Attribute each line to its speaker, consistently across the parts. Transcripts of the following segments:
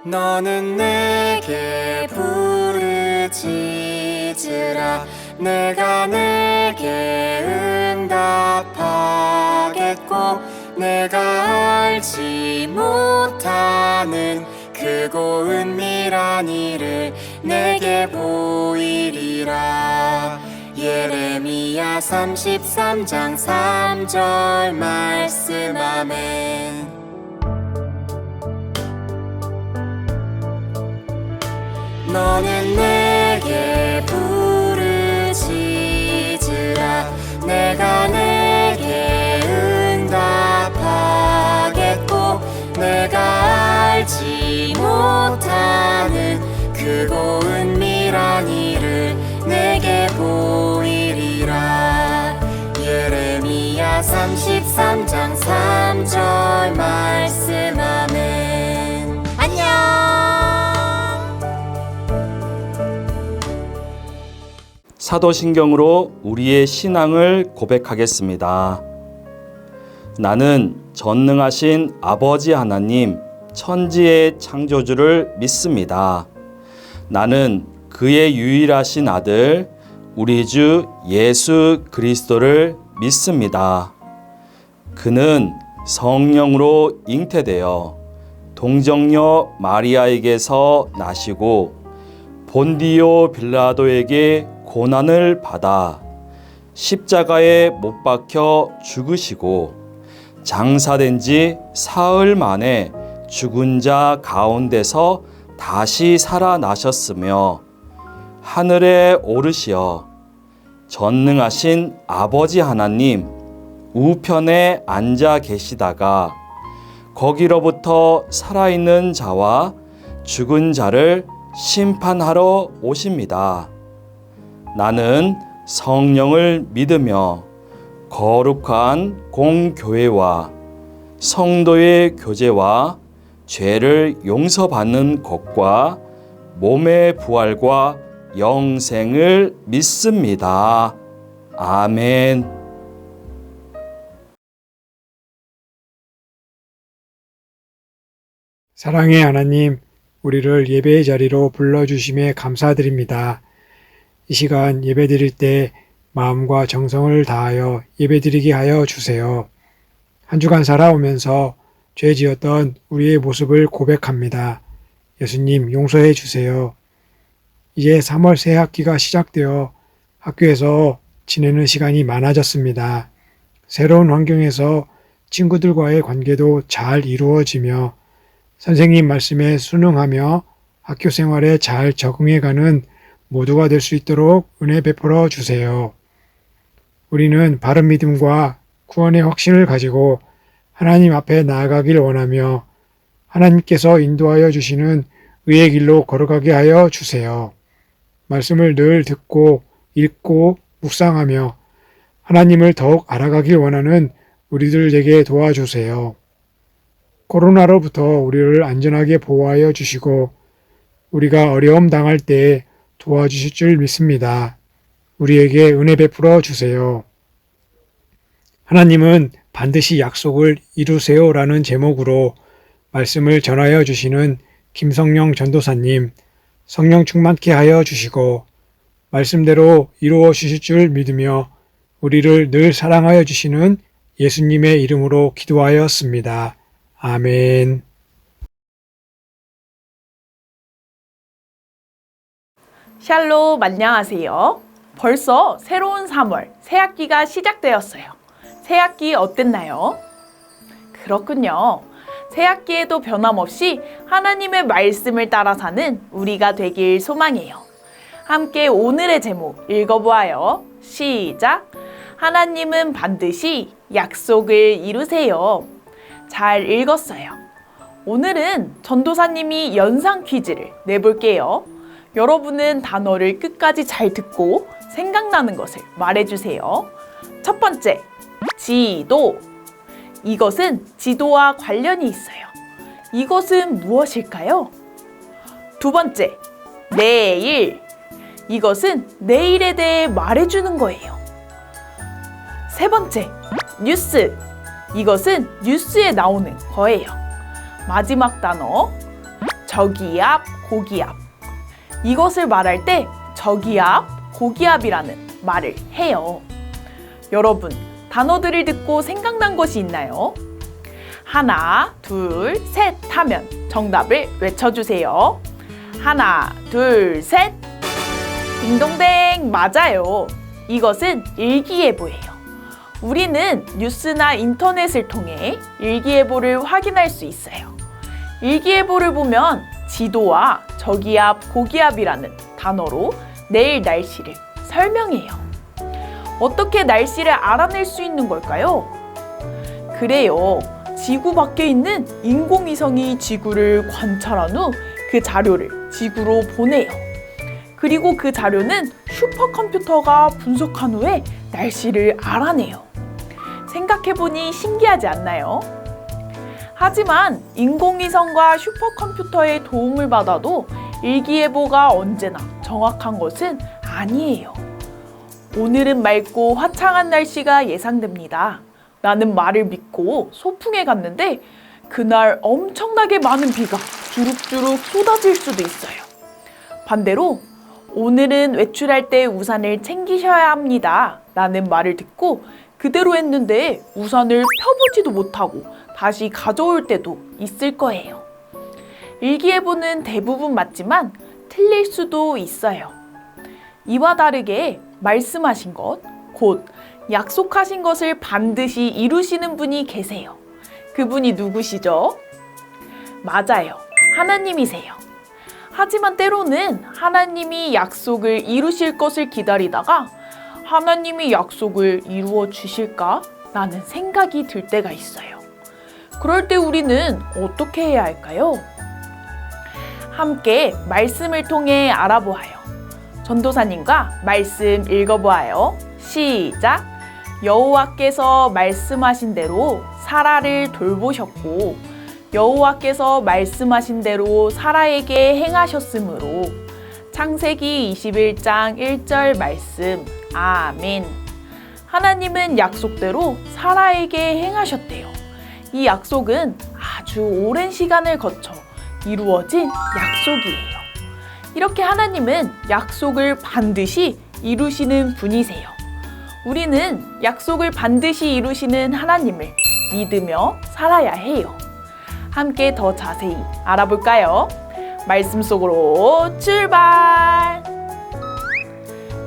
Speaker 1: 너는 내게 부르짖으라. 내가 내게 응답하겠고 내가 알지 못하는 크고 은밀한 일을 내게 보이리라. 예레미야 33장 3절 말씀. 아멘. 너는 내게 부르짖으라. 내가 내게 응답하겠고 내가 알지 못하는 크고 은밀한 일을 내게 보이리라. 예레미야 33장 3절 말씀. 아멘.
Speaker 2: 안녕.
Speaker 3: 사도신경으로 우리의 신앙을 고백하겠습니다. 나는 전능하신 아버지 하나님, 천지의 창조주를 믿습니다. 나는 그의 유일하신 아들 우리 주 예수 그리스도를 믿습니다. 그는 성령으로 잉태되어 동정녀 마리아에게서 나시고 본디오 빌라도에게 고난을 받아 십자가에 못 박혀 죽으시고 장사된 지 사흘 만에 죽은 자 가운데서 다시 살아나셨으며 하늘에 오르시어 전능하신 아버지 하나님 우편에 앉아 계시다가 거기로부터 살아있는 자와 죽은 자를 심판하러 오십니다. 나는 성령을 믿으며 거룩한 공교회와 성도의 교제와 죄를 용서받는 것과 몸의 부활과 영생을 믿습니다. 아멘.
Speaker 2: 사랑의 하나님, 우리를 예배의 자리로 불러주심에 감사드립니다. 이 시간 예배드릴 때 마음과 정성을 다하여 예배드리게 하여 주세요. 한 주간 살아오면서 죄 지었던 우리의 모습을 고백합니다. 예수님 용서해 주세요. 이제 3월 새 학기가 시작되어 학교에서 지내는 시간이 많아졌습니다. 새로운 환경에서 친구들과의 관계도 잘 이루어지며 선생님 말씀에 순응하며 학교 생활에 잘 적응해가는 모두가 될 수 있도록 은혜 베풀어 주세요. 우리는 바른 믿음과 구원의 확신을 가지고 하나님 앞에 나아가길 원하며 하나님께서 인도하여 주시는 의의 길로 걸어가게 하여 주세요. 말씀을 늘 듣고 읽고 묵상하며 하나님을 더욱 알아가길 원하는 우리들에게 도와주세요. 코로나로부터 우리를 안전하게 보호하여 주시고 우리가 어려움 당할 때 도와주실 줄 믿습니다. 우리에게 은혜 베풀어 주세요. 하나님은 반드시 약속을 이루세요라는 제목으로 말씀을 전하여 주시는 김성령 전도사님, 성령 충만케 하여 주시고 말씀대로 이루어 주실 줄 믿으며 우리를 늘 사랑하여 주시는 예수님의 이름으로 기도하였습니다. 아멘.
Speaker 4: 샬롬, 안녕하세요. 벌써 새로운 3월, 새학기가 시작되었어요. 새학기 어땠나요? 그렇군요. 새학기에도 변함없이 하나님의 말씀을 따라 사는 우리가 되길 소망해요. 함께 오늘의 제목 읽어보아요. 시작! 하나님은 반드시 약속을 이루세요. 잘 읽었어요. 오늘은 전도사님이 연상 퀴즈를 내볼게요. 여러분은 단어를 끝까지 잘 듣고 생각나는 것을 말해주세요. 첫 번째, 지도. 이것은 지도와 관련이 있어요. 이것은 무엇일까요? 두 번째, 내일. 이것은 내일에 대해 말해주는 거예요. 세 번째, 뉴스. 이것은 뉴스에 나오는 거예요. 마지막 단어, 저기 앞, 고기 앞. 이것을 말할 때 저기 앞, 고기 앞이라는 말을 해요. 여러분, 단어들을 듣고 생각난 것이 있나요? 하나, 둘, 셋 하면 정답을 외쳐주세요. 하나, 둘, 셋. 딩동댕, 맞아요. 이것은 일기예보예요. 우리는 뉴스나 인터넷을 통해 일기예보를 확인할 수 있어요. 일기예보를 보면 지도와 저기 앞, 고기 앞이라는 단어로 내일 날씨를 설명해요. 어떻게 날씨를 알아낼 수 있는 걸까요? 그래요. 지구 밖에 있는 인공위성이 지구를 관찰한 후 그 자료를 지구로 보내요. 그리고 그 자료는 슈퍼컴퓨터가 분석한 후에 날씨를 알아내요. 생각해보니 신기하지 않나요? 하지만 인공위성과 슈퍼컴퓨터의 도움을 받아도 일기예보가 언제나 정확한 것은 아니에요. 오늘은 맑고 화창한 날씨가 예상됩니다. 나는 말을 믿고 소풍에 갔는데 그날 엄청나게 많은 비가 주룩주룩 쏟아질 수도 있어요. 반대로 오늘은 외출할 때 우산을 챙기셔야 합니다 라는 말을 듣고 그대로 했는데 우산을 펴보지도 못하고 다시 가져올 때도 있을 거예요. 일기예보는 대부분 맞지만 틀릴 수도 있어요. 이와 다르게 말씀하신 것, 곧 약속하신 것을 반드시 이루시는 분이 계세요. 그분이 누구시죠? 맞아요. 하나님이세요. 하지만 때로는 하나님이 약속을 이루실 것을 기다리다가 하나님이 약속을 이루어 주실까? 라는 생각이 들 때가 있어요. 그럴 때 우리는 어떻게 해야 할까요? 함께 말씀을 통해 알아보아요. 전도사님과 말씀 읽어보아요. 시작! 여호와께서 말씀하신 대로 사라를 돌보셨고 여호와께서 말씀하신 대로 사라에게 행하셨으므로 창세기 21장 1절 말씀 아멘. 하나님은 약속대로 사라에게 행하셨대요. 이 약속은 아주 오랜 시간을 거쳐 이루어진 약속이에요. 이렇게 하나님은 약속을 반드시 이루시는 분이세요. 우리는 약속을 반드시 이루시는 하나님을 믿으며 살아야 해요. 함께 더 자세히 알아볼까요? 말씀 속으로 출발!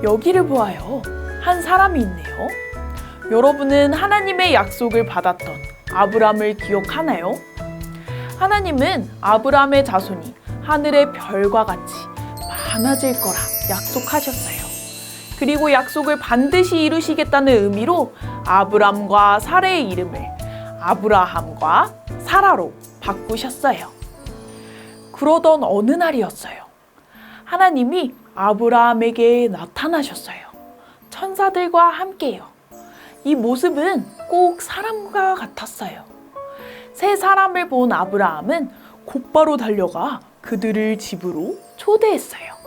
Speaker 4: 여기를 보아요. 한 사람이 있네요. 여러분은 하나님의 약속을 받았던 아브람을 기억하나요? 하나님은 아브람의 자손이 하늘의 별과 같이 많아질 거라 약속하셨어요. 그리고 약속을 반드시 이루시겠다는 의미로 아브람과 사라의 이름을 아브라함과 사라로 바꾸셨어요. 그러던 어느 날이었어요. 하나님이 아브라함에게 나타나셨어요. 천사들과 함께요. 이 모습은 꼭 사람과 같았어요. 세 사람을 본 아브라함은 곧바로 달려가 그들을 집으로 초대했어요.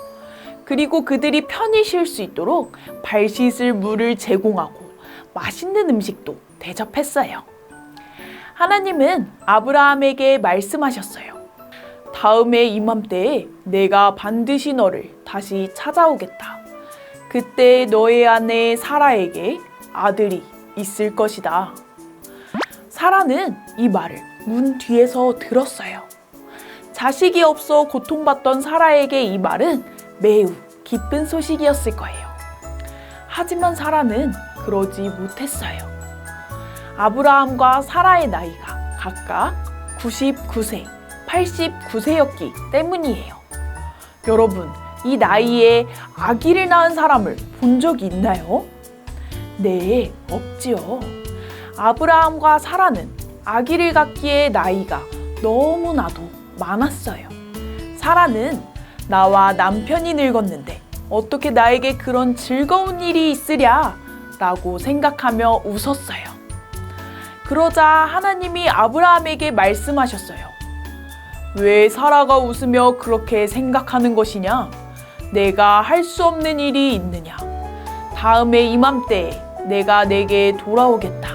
Speaker 4: 그리고 그들이 편히 쉴 수 있도록 발 씻을 물을 제공하고 맛있는 음식도 대접했어요. 하나님은 아브라함에게 말씀하셨어요. 다음에 이맘때에 내가 반드시 너를 다시 찾아오겠다. 그때 너의 아내 사라에게 아들이 있을 것이다. 사라는 이 말을 문 뒤에서 들었어요. 자식이 없어 고통받던 사라에게 이 말은 매우 기쁜 소식이었을 거예요. 하지만 사라는 그러지 못했어요. 아브라함과 사라의 나이가 각각 99세, 89세였기 때문이에요. 여러분, 이 나이에 아기를 낳은 사람을 본 적이 있나요? 네, 없지요. 아브라함과 사라는 아기를 갖기에 나이가 너무나도 많았어요. 사라는 나와 남편이 늙었는데 어떻게 나에게 그런 즐거운 일이 있으랴 라고 생각하며 웃었어요. 그러자 하나님이 아브라함에게 말씀하셨어요. 왜 사라가 웃으며 그렇게 생각하는 것이냐? 내가 할 수 없는 일이 있느냐? 다음에 이맘때에 내가 내게 돌아오겠다.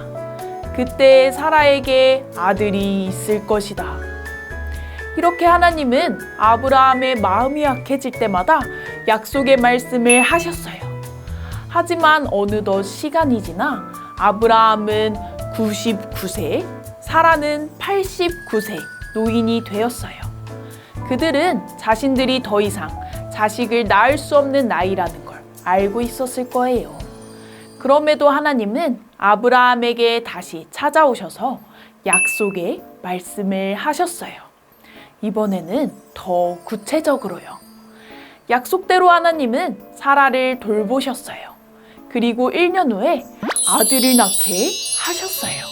Speaker 4: 그때 사라에게 아들이 있을 것이다. 이렇게 하나님은 아브라함의 마음이 약해질 때마다 약속의 말씀을 하셨어요. 하지만 어느덧 시간이 지나 아브라함은 99세, 사라는 89세 노인이 되었어요. 그들은 자신들이 더 이상 자식을 낳을 수 없는 나이라는 걸 알고 있었을 거예요. 그럼에도 하나님은 아브라함에게 다시 찾아오셔서 약속의 말씀을 하셨어요. 이번에는 더 구체적으로요. 약속대로 하나님은 사라를 돌보셨어요. 그리고 1년 후에 아들을 낳게 하셨어요.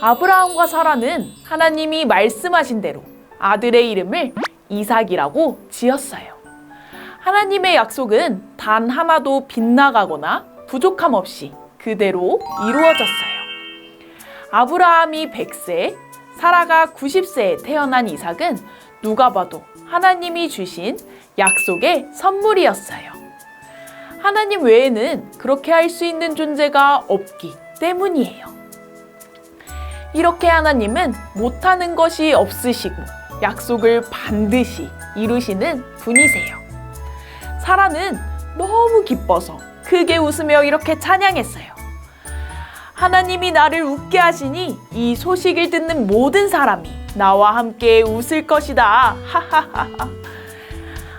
Speaker 4: 아브라함과 사라는 하나님이 말씀하신 대로 아들의 이름을 이삭이라고 지었어요. 하나님의 약속은 단 하나도 빗나가거나 부족함 없이 그대로 이루어졌어요. 아브라함이 100세, 사라가 90세에 태어난 이삭은 누가 봐도 하나님이 주신 약속의 선물이었어요. 하나님 외에는 그렇게 할 수 있는 존재가 없기 때문이에요. 이렇게 하나님은 못하는 것이 없으시고 약속을 반드시 이루시는 분이세요. 사라는 너무 기뻐서 크게 웃으며 이렇게 찬양했어요. 하나님이 나를 웃게 하시니 이 소식을 듣는 모든 사람이 나와 함께 웃을 것이다. 하하하하.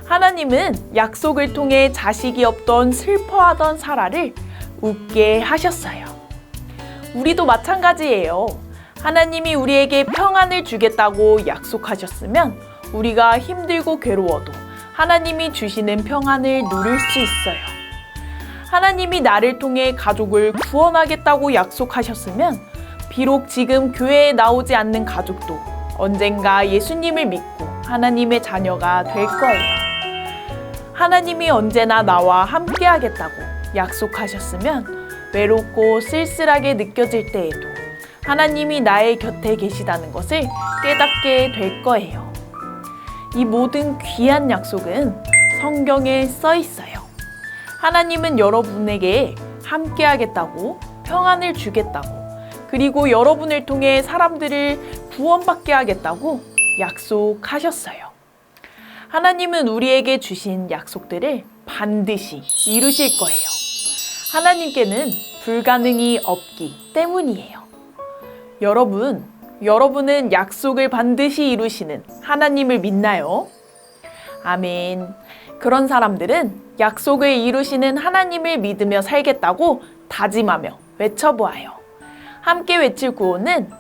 Speaker 4: 하나님은 약속을 통해 자식이 없던 슬퍼하던 사라를 웃게 하셨어요. 우리도 마찬가지예요. 하나님이 우리에게 평안을 주겠다고 약속하셨으면 우리가 힘들고 괴로워도 하나님이 주시는 평안을 누릴 수 있어요. 하나님이 나를 통해 가족을 구원하겠다고 약속하셨으면 비록 지금 교회에 나오지 않는 가족도 언젠가 예수님을 믿고 하나님의 자녀가 될 거예요. 하나님이 언제나 나와 함께 하겠다고 약속하셨으면 외롭고 쓸쓸하게 느껴질 때에도 하나님이 나의 곁에 계시다는 것을 깨닫게 될 거예요. 이 모든 귀한 약속은 성경에 써 있어요. 하나님은 여러분에게 함께 하겠다고, 평안을 주겠다고, 그리고 여러분을 통해 사람들을 구원받게 하겠다고 약속하셨어요. 하나님은 우리에게 주신 약속들을 반드시 이루실 거예요. 하나님께는 불가능이 없기 때문이에요. 여러분은 약속을 반드시 이루시는 하나님을 믿나요? 아멘. 그런 사람들은 약속을 이루시는 하나님을 믿으며 살겠다고 다짐하며 외쳐보아요. 함께 외칠 구호는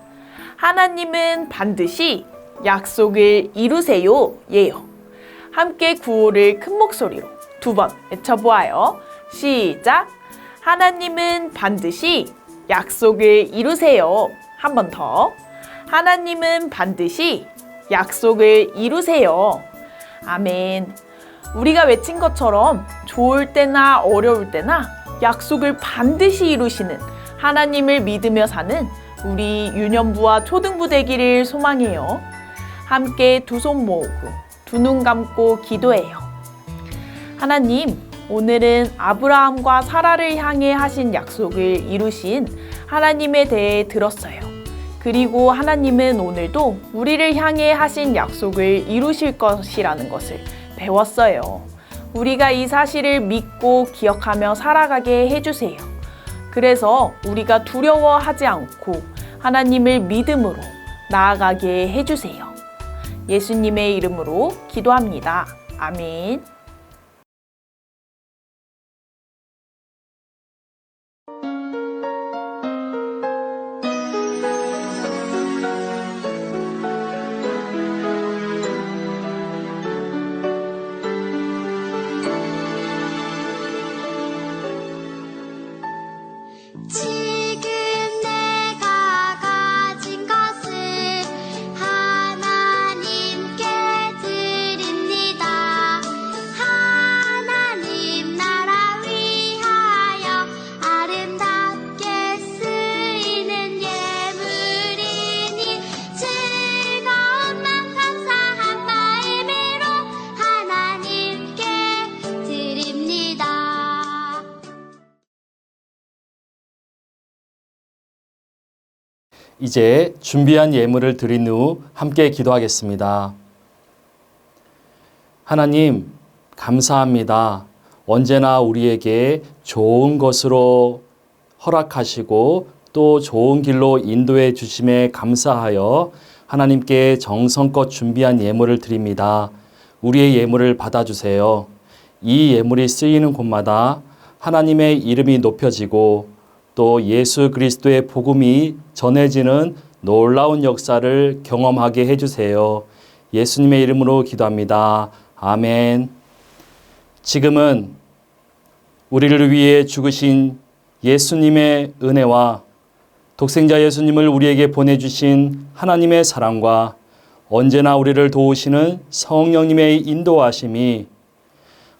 Speaker 4: 하나님은 반드시 약속을 이루세요. 예요. 함께 구호를 큰 목소리로 2번 외쳐보아요. 시작! 하나님은 반드시 약속을 이루세요. 한 번 더. 하나님은 반드시 약속을 이루세요. 아멘. 우리가 외친 것처럼 좋을 때나 어려울 때나 약속을 반드시 이루시는 하나님을 믿으며 사는 우리 유년부와 초등부 되기를 소망해요. 함께 두 손 모으고 두 눈 감고 기도해요. 하나님, 오늘은 아브라함과 사라를 향해 하신 약속을 이루신 하나님에 대해 들었어요. 그리고 하나님은 오늘도 우리를 향해 하신 약속을 이루실 것이라는 것을 배웠어요. 우리가 이 사실을 믿고 기억하며 살아가게 해주세요. 그래서 우리가 두려워하지 않고 하나님을 믿음으로 나아가게 해주세요. 예수님의 이름으로 기도합니다. 아멘.
Speaker 1: 지금 내가 가진 것을 하나님께 드립니다. 하나님 나라 위하여 아름답게 쓰이는 예물이니 즐거운 맘 감사한 마음으로 하나님께 드립니다.
Speaker 3: 이제 준비한 예물을 드린 후 함께 기도하겠습니다. 하나님, 감사합니다. 언제나 우리에게 좋은 것으로 허락하시고 또 좋은 길로 인도해 주심에 감사하여 하나님께 정성껏 준비한 예물을 드립니다. 우리의 예물을 받아주세요. 이 예물이 쓰이는 곳마다 하나님의 이름이 높여지고 또 예수 그리스도의 복음이 전해지는 놀라운 역사를 경험하게 해주세요. 예수님의 이름으로 기도합니다. 아멘. 지금은 우리를 위해 죽으신 예수님의 은혜와 독생자 예수님을 우리에게 보내주신 하나님의 사랑과 언제나 우리를 도우시는 성령님의 인도하심이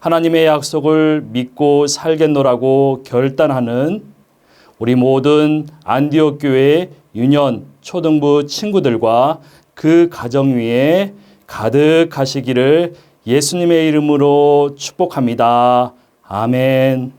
Speaker 3: 하나님의 약속을 믿고 살겠노라고 결단하는 우리 모든 안디옥 교회의 유년 초등부 친구들과 그 가정 위에 가득하시기를 예수님의 이름으로 축복합니다. 아멘.